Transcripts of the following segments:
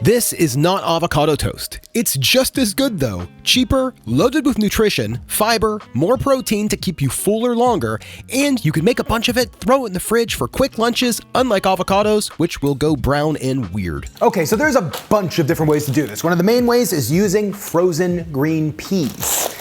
This is not avocado toast. It's just as good though. Cheaper, loaded with nutrition, fiber, more protein to keep you fuller longer, and you can make a bunch of it, throw it in the fridge for quick lunches, unlike avocados, which will go brown and weird. Okay, so there's a bunch of different ways to do this. One of the main ways is using frozen green peas.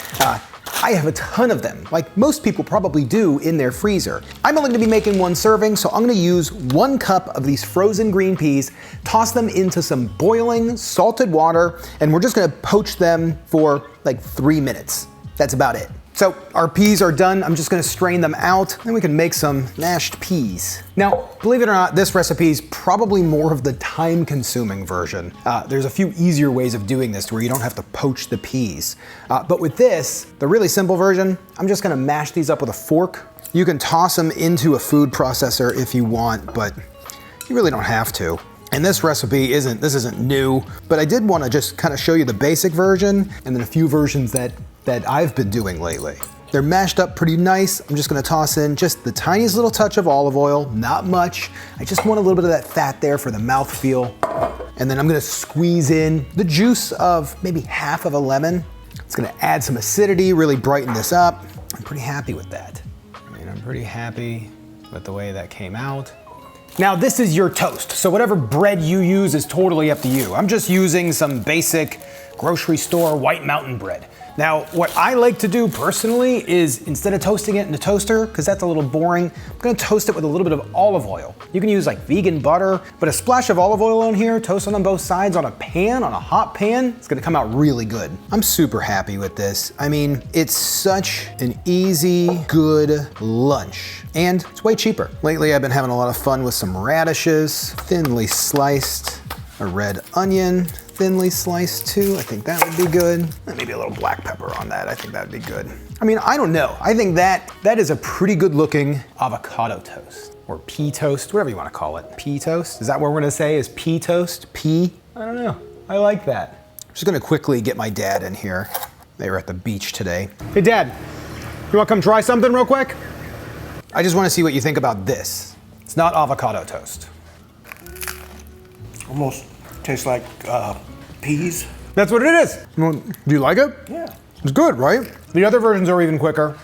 I have a ton of them, like most people probably do in their freezer. I'm only gonna be making one serving, so I'm gonna use 1 cup of these frozen green peas, toss them into some boiling salted water, and we're just gonna poach them for like 3 minutes. That's about it. So our peas are done. I'm just gonna strain them out, and we can make some mashed peas. Now, believe it or not, this recipe is probably more of the time-consuming version. There's a few easier ways of doing this where you don't have to poach the peas. But with this, the really simple version, I'm just gonna mash these up with a fork. You can toss them into a food processor if you want, but you really don't have to. And this recipe isn't new, but I did wanna just kind of show you the basic version and then a few versions that I've been doing lately. They're mashed up pretty nice. I'm just gonna toss in just the tiniest little touch of olive oil, not much. I just want a little bit of that fat there for the mouthfeel. And then I'm gonna squeeze in the juice of maybe half of a lemon. It's gonna add some acidity, really brighten this up. I'm pretty happy with that. I'm pretty happy with the way that came out. Now this is your toast, so whatever bread you use is totally up to you. I'm just using some basic grocery store White Mountain bread. Now, what I like to do personally is instead of toasting it in a toaster, because that's a little boring, I'm gonna toast it with a little bit of olive oil. You can use like vegan butter, but a splash of olive oil on here, toast it on both sides on a pan, on a hot pan, it's gonna come out really good. I'm super happy with this. I mean, it's such an easy, good lunch. And it's way cheaper. Lately, I've been having a lot of fun with some radishes, thinly sliced, a red onion, thinly sliced too. I think that would be good. And maybe a little black pepper on that. I think that would be good. I mean, I don't know. I think that is a pretty good looking avocado toast or pea toast, whatever you want to call it. Pea toast? Is that what we're gonna say is pea toast? Pea? I don't know. I like that. I'm just gonna quickly get my dad in here. They were at the beach today. Hey Dad, you wanna come try something real quick? I just wanna see what you think about this. It's not avocado toast. Almost tastes like peas. That's what it is. Do you like it? Yeah. It's good, right? The other versions are even quicker.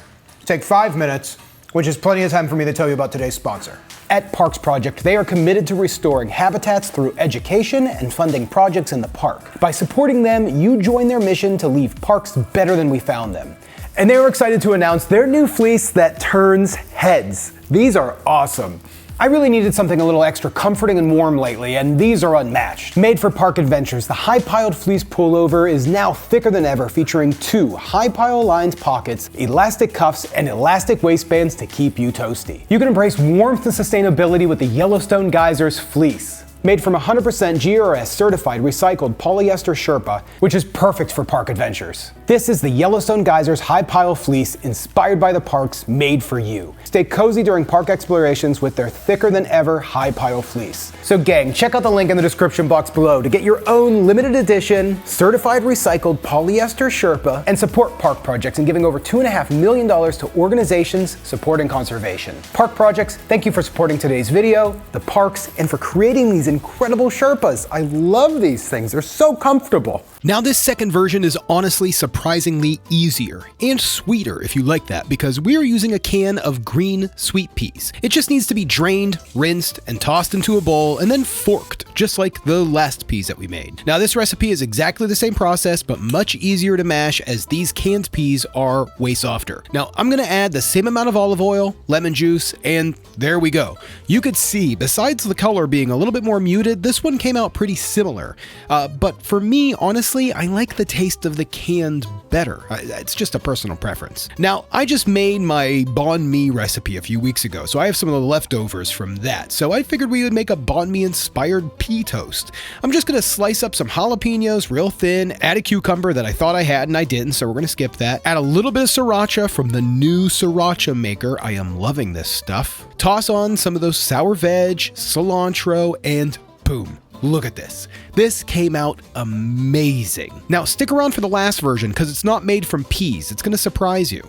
Take 5 minutes, which is plenty of time for me to tell you about today's sponsor. At Parks Project, they are committed to restoring habitats through education and funding projects in the park. By supporting them, you join their mission to leave parks better than we found them. And they were excited to announce their new fleece that turns heads. These are awesome. I really needed something a little extra comforting and warm lately, and these are unmatched. Made for park adventures, the high-piled fleece pullover is now thicker than ever, featuring 2 high-pile lined pockets, elastic cuffs, and elastic waistbands to keep you toasty. You can embrace warmth and sustainability with the Yellowstone Geysers fleece. Made from 100% GRS certified recycled polyester Sherpa, which is perfect for park adventures. This is the Yellowstone Geysers High Pile Fleece, inspired by the parks, made for you. Stay cozy during park explorations with their thicker than ever high pile fleece. So gang, check out the link in the description box below to get your own limited edition, certified recycled polyester Sherpa and support park projects in giving over $2.5 million to organizations supporting conservation. Park projects, thank you for supporting today's video, the parks, and for creating these incredible Sherpas. I love these things, they're so comfortable. Now this second version is honestly surprisingly easier and sweeter if you like that, because we are using a can of green sweet peas. It just needs to be drained, rinsed, and tossed into a bowl and then forked, just like the last peas that we made. Now this recipe is exactly the same process, but much easier to mash as these canned peas are way softer. Now I'm gonna add the same amount of olive oil, lemon juice, and there we go. You could see, besides the color being a little bit more muted, this one came out pretty similar. But for me, honestly, I like the taste of the canned better. It's just a personal preference. Now, I just made my banh mi recipe a few weeks ago, so I have some of the leftovers from that. So I figured we would make a banh mi inspired pea toast. I'm just gonna slice up some jalapenos real thin, add a cucumber that I thought I had and I didn't, so we're gonna skip that. Add a little bit of sriracha from the new sriracha maker. I am loving this stuff. Toss on some of those sour veg, cilantro, and boom. Look at this. This came out amazing. Now stick around for the last version because it's not made from peas. It's gonna surprise you.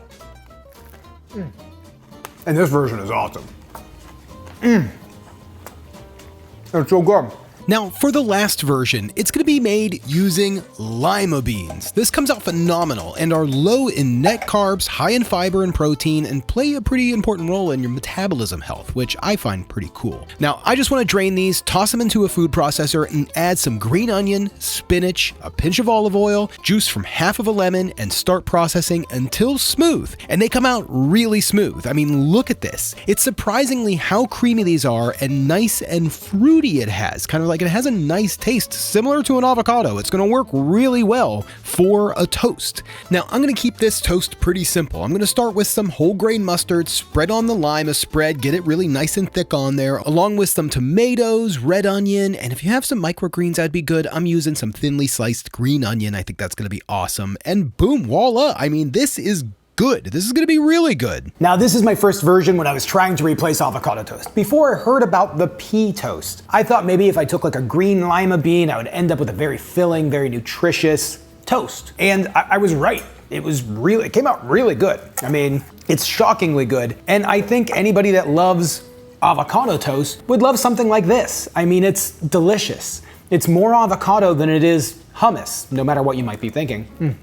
And this version is awesome. It's so good. Now, for the last version, it's going to be made using lima beans. This comes out phenomenal and are low in net carbs, high in fiber and protein, and play a pretty important role in your metabolism health, which I find pretty cool. Now, I just want to drain these, toss them into a food processor, and add some green onion, spinach, a pinch of olive oil, juice from half of a lemon, and start processing until smooth. And they come out really smooth. I mean, look at this. It's surprisingly how creamy these are and nice and fruity it has. Kind of like it has a nice taste similar to an avocado. It's going to work really well for a toast. Now, I'm going to keep this toast pretty simple. I'm going to start with some whole grain mustard, spread on the lima spread, get it really nice and thick on there, along with some tomatoes, red onion, and if you have some microgreens, that'd be good. I'm using some thinly sliced green onion. I think that's going to be awesome. And boom, voila. I mean, this is good. This is going to be really good. Now, this is my first version when I was trying to replace avocado toast. Before I heard about the pea toast, I thought maybe if I took like a green lima bean, I would end up with a very filling, very nutritious toast. And I was right. It came out really good. I mean, it's shockingly good. And I think anybody that loves avocado toast would love something like this. I mean, it's delicious. It's more avocado than it is hummus, no matter what you might be thinking.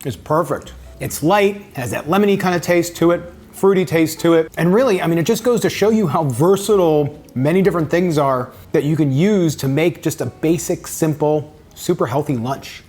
It's perfect. It's light, has that lemony kind of taste to it, fruity taste to it. And really, I mean, it just goes to show you how versatile many different things are that you can use to make just a basic, simple, super healthy lunch.